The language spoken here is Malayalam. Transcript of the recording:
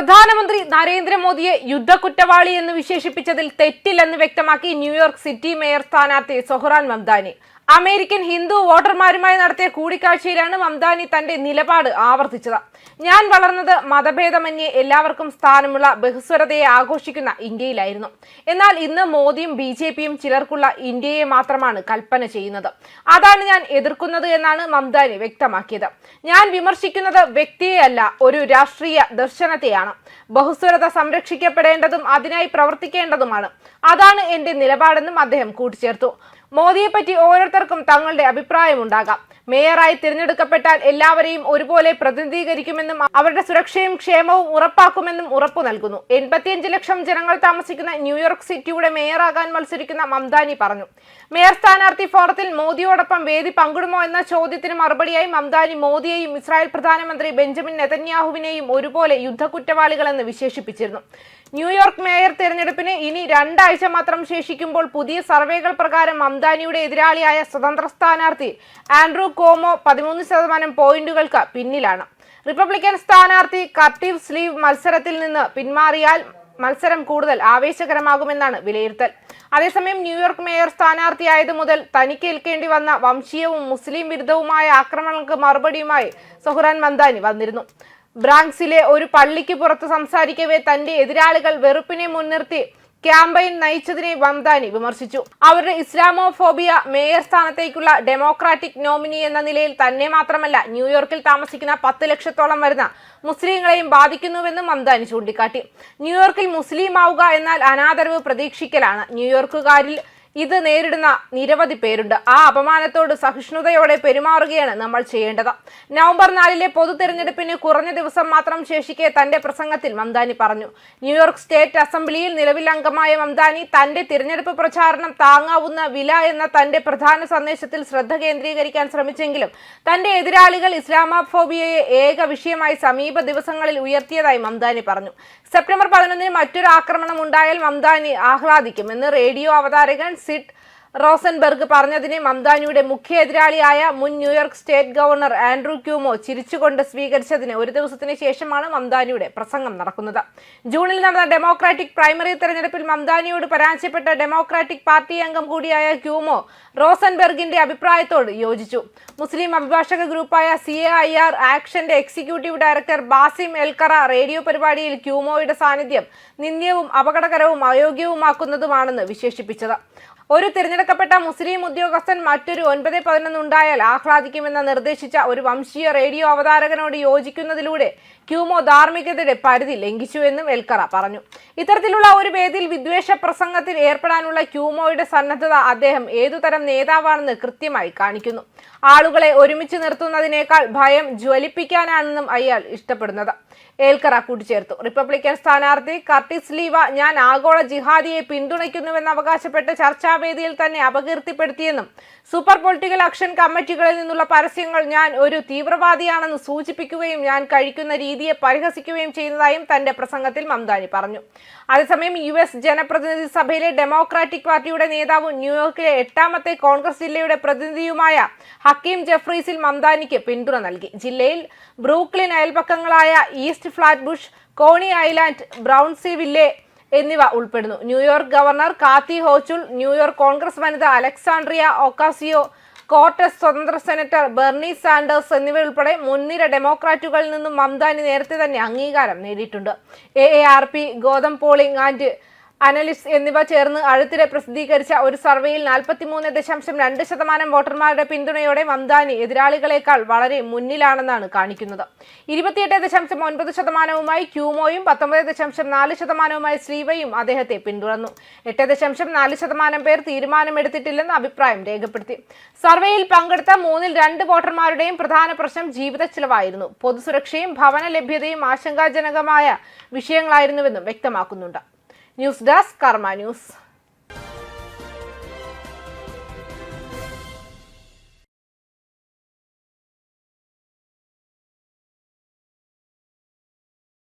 പ്രധാനമന്ത്രി നരേന്ദ്രമോദിയെ യുദ്ധക്കുറ്റവാളി എന്ന് വിശേഷിപ്പിച്ചതിൽ തെറ്റില്ലെന്ന് വ്യക്തമാക്കി ന്യൂയോർക്ക് സിറ്റി മേയർ സ്ഥാനാർത്ഥി സൊഹ്റാൻ മംദാനി. അമേരിക്കൻ ഹിന്ദു വോട്ടർമാരുമായി നടത്തിയ കൂടിക്കാഴ്ചയിലാണ് മംദാനി തന്റെ നിലപാട് ആവർത്തിച്ചത്. ഞാൻ വളർന്നത് മതഭേദമന്യേ എല്ലാവർക്കും സ്ഥാനമുള്ള ബഹുസ്വരതയെ ആഘോഷിക്കുന്ന ഇന്ത്യയിലായിരുന്നു. എന്നാൽ ഇന്ന് മോദിയും BJPയും ചിലർക്കുള്ള ഇന്ത്യയെ മാത്രമാണ് കൽപ്പന ചെയ്യുന്നത്. അതാണ് ഞാൻ എതിർക്കുന്നത് എന്നാണ് മംദാനി വ്യക്തമാക്കിയത്. ഞാൻ വിമർശിക്കുന്നത് വ്യക്തിയെയല്ല, ഒരു രാഷ്ട്രീയ ദർശനത്തെയാണ്. ബഹുസ്വരത സംരക്ഷിക്കപ്പെടേണ്ടതും അതിനായി പ്രവർത്തിക്കേണ്ടതുമാണ്. അതാണ് എന്റെ നിലപാടെന്നും അദ്ദേഹം കൂട്ടിച്ചേർത്തു. മോദിയെപ്പറ്റി ഓരോരുത്തർക്കും തങ്ങളുടെ അഭിപ്രായമുണ്ടാകാം. മേയറായി തിരഞ്ഞെടുക്കപ്പെട്ടാൽ എല്ലാവരെയും ഒരുപോലെ പ്രതിനിധീകരിക്കുമെന്നും അവരുടെ സുരക്ഷയും ക്ഷേമവും ഉറപ്പാക്കുമെന്നും ഉറപ്പു നൽകുന്നു. 85 ലക്ഷം ജനങ്ങൾ താമസിക്കുന്ന ന്യൂയോർക്ക് സിറ്റിയുടെ മേയറാകാൻ മത്സരിക്കുന്ന മംദാനി പറഞ്ഞു. മേയർ സ്ഥാനാർത്ഥി ഫോറത്തിൽ മോദിയോടൊപ്പം വേദി പങ്കിടുമോ എന്ന ചോദ്യത്തിന് മറുപടിയായി മംദാനി മോദിയെയും ഇസ്രായേൽ പ്രധാനമന്ത്രി ബെഞ്ചമിൻ നെതന്യാഹുവിനെയും ഒരുപോലെ യുദ്ധക്കുറ്റവാളികളെന്ന് വിശേഷിപ്പിച്ചിരുന്നു. ന്യൂയോർക്ക് മേയർ തിരഞ്ഞെടുപ്പിന് ഇനി 2 ആഴ്ച മാത്രം ശേഷിക്കുമ്പോൾ പുതിയ സർവേകൾ പ്രകാരം മംദാനിയുടെ എതിരാളിയായ സ്വതന്ത്ര സ്ഥാനാർത്ഥി ആൻഡ്രൂ കോമോ 13% പോയിന്റുകൾക്ക് പിന്നിലാണ്. റിപ്പബ്ലിക്കൻ സ്ഥാനാർത്ഥി കർട്ടീവ് സ്ലീവ് മത്സരത്തിൽ നിന്ന് പിന്മാറിയാൽ മത്സരം കൂടുതൽ ആവേശകരമാകുമെന്നാണ് വിലയിരുത്തൽ. അതേസമയം ന്യൂയോർക്ക് മേയർ സ്ഥാനാർത്ഥിയായത് മുതൽ തനിക്ക് ഏൽക്കേണ്ടി വന്ന വംശീയവും മുസ്ലിം വിരുദ്ധവുമായ ആക്രമണങ്ങൾക്ക് മറുപടിയുമായി സൊഹ്റാൻ മംദാനി വന്നിരുന്നു. ബ്രാങ്ക്സിലെ ഒരു പള്ളിക്ക് പുറത്ത് സംസാരിക്കവേ തന്റെ എതിരാളികൾ വെറുപ്പിനെ മുൻനിർത്തി ക്യാമ്പയിൻ നയിച്ചതിനെ മംദാനി വിമർശിച്ചു. അവരുടെ ഇസ്ലാമോഫോബിയ മേയർ സ്ഥാനത്തേക്കുള്ള ഡെമോക്രാറ്റിക് നോമിനി എന്ന നിലയിൽ തന്നെ മാത്രമല്ല ന്യൂയോർക്കിൽ താമസിക്കുന്ന 10 ലക്ഷത്തോളം വരുന്ന മുസ്ലിങ്ങളെയും ബാധിക്കുന്നുവെന്നും മംദാനി ചൂണ്ടിക്കാട്ടി. ന്യൂയോർക്കിൽ മുസ്ലിം ആവുക എന്നാൽ അനാദരവ് പ്രതീക്ഷിക്കലാണ്. ന്യൂയോർക്കുകാരിൽ ഇത് നേരിടുന്ന നിരവധി പേരുണ്ട്. ആ അപമാനത്തോട് സഹിഷ്ണുതയോടെ പെരുമാറുകയാണ് നമ്മൾ ചെയ്യേണ്ടത്. നവംബർ 4 പൊതു തെരഞ്ഞെടുപ്പിന് കുറഞ്ഞ ദിവസം മാത്രം ശേഷിക്കെ തന്റെ പ്രസംഗത്തിൽ മംദാനി പറഞ്ഞു. ന്യൂയോർക്ക് സ്റ്റേറ്റ് അസംബ്ലിയിൽ നിലവിൽ അംഗമായ മംദാനി തന്റെ തിരഞ്ഞെടുപ്പ് പ്രചാരണം താങ്ങാവുന്ന വില എന്ന തന്റെ പ്രധാന സന്ദേശത്തിൽ ശ്രദ്ധ കേന്ദ്രീകരിക്കാൻ ശ്രമിച്ചെങ്കിലും തന്റെ എതിരാളികൾ ഇസ്ലാമോഫോബിയയെ ഏക വിഷയമായി സമീപ ദിവസങ്ങളിൽ ഉയർത്തിയതായി മംദാനി പറഞ്ഞു. സെപ്റ്റംബർ 11 മറ്റൊരു ആക്രമണം ഉണ്ടായാൽ മംദാനി ആഹ്ലാദിക്കുമെന്ന് റേഡിയോ അവതാരകൻ സിഡ് റോസൻബർഗ് പറഞ്ഞതിനെ മംദാനിയുടെ മുഖ്യ എതിരാളിയായ മുൻ New York state governor Andrew Cuomo ചിരിച്ചുകൊണ്ട് സ്വീകരിച്ചതിന് ഒരു ദിവസത്തിന് ശേഷമാണ് മംദാനിയുടെ പ്രസംഗം നടക്കുന്നത്. ജൂണിൽ നടന്ന ഡെമോക്രാറ്റിക് പ്രൈമറി തെരഞ്ഞെടുപ്പിൽ മംദാനിയോട് പരാജയപ്പെട്ട ഡെമോക്രാറ്റിക് പാർട്ടി അംഗം കൂടിയായ ക്യൂമോ റോസൻബർഗിന്റെ അഭിപ്രായത്തോട് യോജിച്ചു. മുസ്ലിം അഭിഭാഷക ഗ്രൂപ്പായ CAIR ആക്ഷന്റെ executive director Basim Elkarra radio പരിപാടിയിൽ ക്യൂമോയുടെ സാന്നിധ്യം നിന്ദ്യവും അപകടകരവും അയോഗ്യവുമാക്കുന്നതുമാണെന്ന് വിശേഷിപ്പിച്ചത്. ഒരു തിരഞ്ഞെടുക്കപ്പെട്ട മുസ്ലിം ഉദ്യോഗസ്ഥൻ മറ്റൊരു 9-11 ഉണ്ടായാൽ ആഹ്ലാദിക്കുമെന്ന് നിർദ്ദേശിച്ച ഒരു വംശീയ റേഡിയോ അവതാരകനോട് യോജിക്കുന്നതിലൂടെ ക്യൂമോ ധാർമ്മികതയുടെ പരിധി ലംഘിച്ചുവെന്നും എൽക്കറ പറഞ്ഞു. ഇത്തരത്തിലുള്ള ഒരു വേദിയിൽ വിദ്വേഷ പ്രസംഗത്തിൽ ഏർപ്പെടാനുള്ള ക്യൂമോയുടെ സന്നദ്ധത അദ്ദേഹം ഏതുതരം നേതാവാണെന്ന് കൃത്യമായി കാണിക്കുന്നു. ആളുകളെ ഒരുമിച്ച് നിർത്തുന്നതിനേക്കാൾ ഭയം ജ്വലിപ്പിക്കാനാണെന്നും അയാൾ ഇഷ്ടപ്പെടുന്നത് ഏൽക്കറ കൂട്ടിച്ചേർത്തു. റിപ്പബ്ലിക്കൻ സ്ഥാനാർത്ഥി കർട്ടിസ് ലീവ ഞാൻ ആഗോള ജിഹാദിയെ പിന്തുണയ്ക്കുന്നുവെന്ന് അവകാശപ്പെട്ട് ചർച്ചാവേദിയിൽ തന്നെ അപകീർത്തിപ്പെടുത്തിയെന്നും സൂപ്പർ പൊളിറ്റിക്കൽ ആക്ഷൻ കമ്മിറ്റികളിൽ നിന്നുള്ള പരസ്യങ്ങൾ ഞാൻ ഒരു തീവ്രവാദിയാണെന്ന് സൂചിപ്പിക്കുകയും ഞാൻ കഴിക്കുന്ന രീതിയെ പരിഹസിക്കുകയും ചെയ്യുന്നതായും തന്റെ പ്രസംഗത്തിൽ മംദാനി പറഞ്ഞു. അതേസമയം US ജനപ്രതിനിധി സഭയിലെ ഡെമോക്രാറ്റിക് പാർട്ടിയുടെ നേതാവും ന്യൂയോർക്കിലെ 8ാമത്തെ കോൺഗ്രസ് ജില്ലയുടെ പ്രതിനിധിയുമായ ഹക്കീം ജെഫ്രീസിൽ മംദാനിക്ക് പിന്തുണ നൽകി. ജില്ലയിൽ ബ്രൂക്ലിൻ അയൽപക്കങ്ങളായ ഈസ്റ്റ് ഫ്ലാറ്റ്ബുഷ്, കോണി ഐലാൻഡ്, ബ്രൗൺസിവില്ലെ എന്നിവ ഉൾപ്പെടുന്നു. New York governor Kathy Hochul, New York Congress വനിത അലക്സാൻഡ്രിയ ഒക്കാസിയോ കോർട്ടസ്, സ്വതന്ത്ര സെനറ്റർ ബെർണി സാൻഡേഴ്സ് എന്നിവയുൾപ്പെടെ മുൻനിര ഡെമോക്രാറ്റുകളിൽ നിന്നും മംദാനി നേരത്തെ തന്നെ അംഗീകാരം നേടിയിട്ടുണ്ട്. AARP, Gotham polling and analyst എന്നിവ ചേർന്ന് അടുത്തിടെ പ്രസിദ്ധീകരിച്ച ഒരു സർവേയിൽ 43.2% വോട്ടർമാരുടെ പിന്തുണയോടെ മംദാനി എതിരാളികളെക്കാൾ വളരെ മുന്നിലാണെന്നാണ് കാണിക്കുന്നത്. 28.9%വുമായി ക്യൂമോയും 19.4%വുമായി സ്ലീവയും അദ്ദേഹത്തെ പിന്തുടർന്നു. 8.4% പേർ തീരുമാനമെടുത്തിട്ടില്ലെന്ന് അഭിപ്രായം രേഖപ്പെടുത്തി. സർവേയിൽ പങ്കെടുത്ത 3-2 വോട്ടർമാരുടെയും പ്രധാന പ്രശ്നം ജീവിത ചിലവായിരുന്നു. പൊതുസുരക്ഷയും ഭവന ലഭ്യതയും ആശങ്കാജനകമായ വിഷയങ്ങളായിരുന്നുവെന്നും വ്യക്തമാക്കുന്നുണ്ട്. ന്യൂസ് ഡെസ്ക് കർമ്മ ന്യൂസ്.